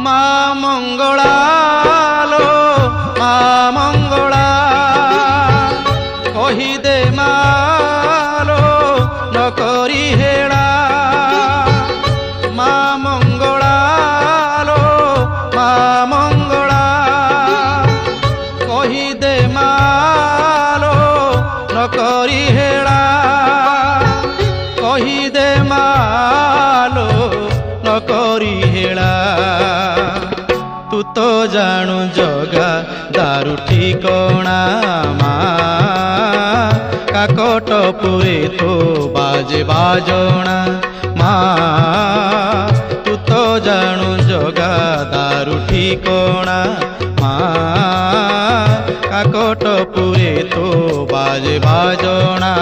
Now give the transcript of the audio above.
মা মঙ্গলা লো মা মঙ্গলা কহিদে মালো নকরি হেলা মা মঙ্গলা লো মা মঙ্গলা কহিদে মালো নকরি হেলা কহিদে মালো নকরি হেলা তু তো জাণু জগা দারু ঠিকଣା মা কাকটপুরে তো বাজে বাজনা মা তু তো জাণু জগা দারু ঠিকଣା মা কাকটপুরে তো বাজে বাজনা।